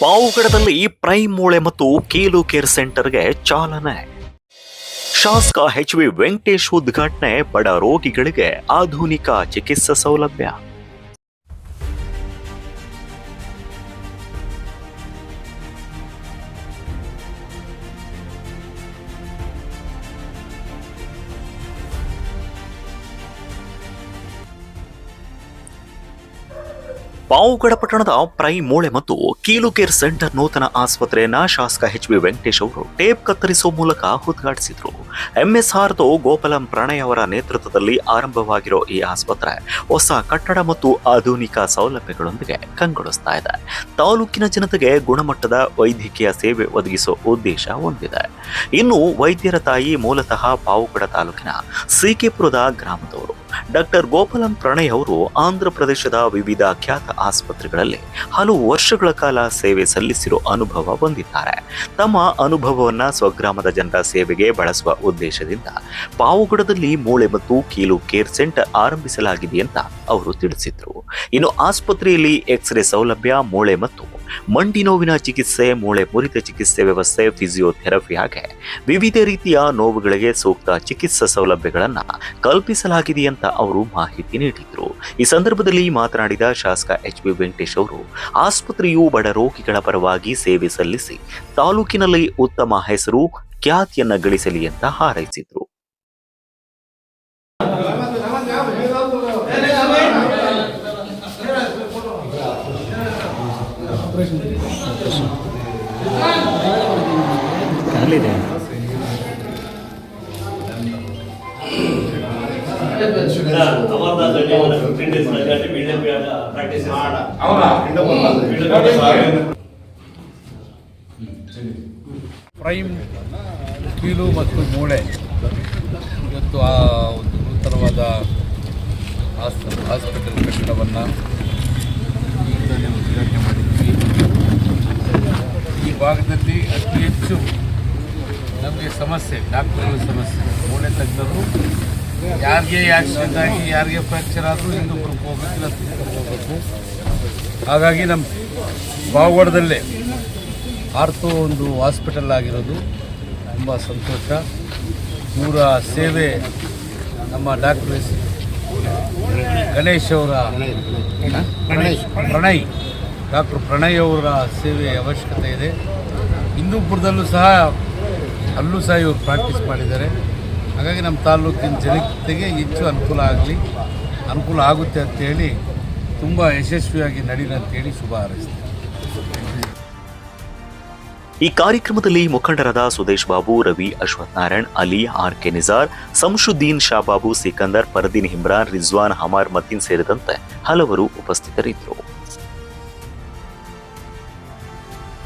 ಪಾವಗಡದಲ್ಲಿ prime ಮೂಳೆ ಮತ್ತು ಕೀಲು ಕೇರ್ ಸೆಂಟರ್ಗೆ ಚಾಲನೆ. ಶಾಸಕ HV ವೆಂಕಟೇಶ್ ಉದ್ಘಾಟನೆ. ಬಡ ರೋಗಿಗಳಿಗೆ ಆಧುನಿಕ ಚಿಕಿತ್ಸಾ ಸೌಲಭ್ಯ. ಪಾವಗಡ ಪಟ್ಟಣದ ಪ್ರೈಮ್ ಮೂಳೆ ಮತ್ತು ಕೀಲು ಕೇರ್ ಸೆಂಟರ್ ನೂತನ ಆಸ್ಪತ್ರೆಯನ್ನ ಶಾಸಕ HV ವೆಂಕಟೇಶ್ ಅವರು ಟೇಪ್ ಕತ್ತರಿಸುವ ಮೂಲಕ ಉದ್ಘಾಟಿಸಿದರು. MSR ಗೋಪಾಲಂ ಪ್ರಣಯ್ ಅವರ ನೇತೃತ್ವದಲ್ಲಿ ಆರಂಭವಾಗಿರೋ ಈ ಆಸ್ಪತ್ರೆ ಹೊಸ ಕಟ್ಟಡ ಮತ್ತು ಆಧುನಿಕ ಸೌಲಭ್ಯಗಳೊಂದಿಗೆ ಕಂಗೊಳಿಸ್ತಾ ಇದೆ. ತಾಲೂಕಿನ ಜನತೆಗೆ ಗುಣಮಟ್ಟದ ವೈದ್ಯಕೀಯ ಸೇವೆ ಒದಗಿಸುವ ಉದ್ದೇಶ ಹೊಂದಿದೆ. ಇನ್ನು ವೈದ್ಯರ ತಾಯಿ ಮೂಲತಃ ಪಾವಗಡ ತಾಲೂಕಿನ ಸಿಕೆಪುರದ ಗ್ರಾಮದವರು. ಡಾಕ್ಟರ್ ಗೋಪಾಲಂ ಪ್ರಣಯ್ ಅವರು ಆಂಧ್ರ ಪ್ರದೇಶದ ವಿವಿಧ ಖ್ಯಾತ ಆಸ್ಪತ್ರೆಗಳಲ್ಲಿ ಹಲವು ವರ್ಷಗಳ ಕಾಲ ಸೇವೆ ಸಲ್ಲಿಸಿರೋ ಅನುಭವ ಹೊಂದಿದ್ದಾರೆ. ತಮ್ಮ ಅನುಭವವನ್ನ ಸ್ವಗ್ರಾಮದ ಜನರ ಸೇವೆಗೆ ಬಳಸುವ ಉದ್ದೇಶದಿಂದ ಪಾವಗಡದಲ್ಲಿ ಮೂಳೆ ಮತ್ತು ಕೀಲು ಕೇರ್ ಸೆಂಟರ್ ಆರಂಭಿಸಲಾಗಿದೆ ಅಂತ ಅವರು ತಿಳಿಸಿದ್ರು. ಇನ್ನು ಆಸ್ಪತ್ರೆಯಲ್ಲಿ ಎಕ್ಸ್ರೇ ಸೌಲಭ್ಯ, ಮೂಳೆ ಮತ್ತು ಮಂಡಿ ನೋವಿನ ಚಿಕಿತ್ಸೆ, ಮೂಳೆ ಮುರಿತ ಚಿಕಿತ್ಸೆ ವ್ಯವಸ್ಥೆ, ಫಿಸಿಯೋಥೆರಪಿ ಹಾಗೆ ವಿವಿಧ ರೀತಿಯ ನೋವುಗಳಿಗೆ ಸೂಕ್ತ ಚಿಕಿತ್ಸಾ ಸೌಲಭ್ಯಗಳನ್ನ ಕಲ್ಪಿಸಲಾಗಿದೆ ಅಂತ ಅವರು ಮಾಹಿತಿ ನೀಡಿದ್ರು. ಈ ಸಂದರ್ಭದಲ್ಲಿ ಮಾತನಾಡಿದ ಶಾಸಕ HV ವೆಂಕಟೇಶ್ ಅವರು, ಆಸ್ಪತ್ರೆಯು ಬಡ ರೋಗಿಗಳ ಪರವಾಗಿ ಸೇವೆ ಸಲ್ಲಿಸಿ ತಾಲೂಕಿನಲ್ಲಿ ಉತ್ತಮ ಹೆಸರು, ಖ್ಯಾತಿಯನ್ನ ಗಳಿಸಲಿ ಅಂತ ಹಾರೈಸಿದ್ರು. ಪ್ರೈಮ್ ಕೀಲು ಮತ್ತು ಮೂಳೆ ಇವತ್ತು ಆ ಒಂದು ನೂತನವಾದ ಹಾಸ್ಪಿಟಲ್ ಕಟ್ಟಡವನ್ನು ಉದ್ಘಾಟನೆ ಮಾಡಿದ್ವಿ. ಈ ಭಾಗದಲ್ಲಿ ಅತಿ ಹೆಚ್ಚು ನಮಗೆ ಸಮಸ್ಯೆ, ಡಾಕ್ಟರ್ಗಳ ಸಮಸ್ಯೆ, ಮೂಳೆ ತಜ್ಞರು ಯಾರಿಗೆ ಆಕ್ಸಿಡೆಂಟ್ ಆಗಿ ಯಾರಿಗೆ ಫ್ರ್ಯಾಕ್ಚರ್ ಆದರೂ ಇನ್ನೊಬ್ಬರಿಗೆ ಹೋಗಬೇಕು. ಹಾಗಾಗಿ ನಮ್ಮ ಪಾವಗಡದಲ್ಲೇ ಆರ್ಥೋ ಒಂದು ಹಾಸ್ಪಿಟಲ್ ಆಗಿರೋದು ತುಂಬ ಸಂತೋಷ. ಇವರ ಸೇವೆ ನಮ್ಮ ಡಾಕ್ಟರ್ ಗಣೇಶ್ ಅವರ ಡಾಕ್ಟರ್ ಪ್ರಣಯ್ ಅವರ ಸೇವೆ ಅವಶ್ಯಕತೆ ಇದೆ. ಹಿಂದೂಪುರದಲ್ಲೂ ಸಹ ಇವರು ಪ್ರಾಕ್ಟೀಸ್ ಮಾಡಿದ್ದಾರೆ. ಹಾಗಾಗಿ ನಮ್ಮ ತಾಲೂಕಿನ ಜನತೆಗೆ ಹೆಚ್ಚು ಅನುಕೂಲ ಆಗುತ್ತೆ ಅಂತೇಳಿ ತುಂಬ ಯಶಸ್ವಿಯಾಗಿ ನಡೀಲಿ ಅಂತೇಳಿ ಶುಭ ಹಾರೈಸ್ತೀನಿ. ಈ ಕಾರ್ಯಕ್ರಮದಲ್ಲಿ ಮುಖಂಡರಾದ ಸುದೇಶ್ ಬಾಬು, ರವಿ, ಅಶ್ವಥ್ ನಾರಾಯಣ್, ಅಲಿ, RK ನಿಜಾರ್, ಸಂಶುದ್ದೀನ್, ಶಾಬಾಬು, ಸಿಕಂದರ್, ಪರ್ದೀನ್, ಇಮ್ರಾನ್, ರಿಜ್ವಾನ್, ಹಮಾರ್, ಮತೀನ್ ಸೇರಿದಂತೆ ಹಲವರು ಉಪಸ್ಥಿತರಿದ್ದರು.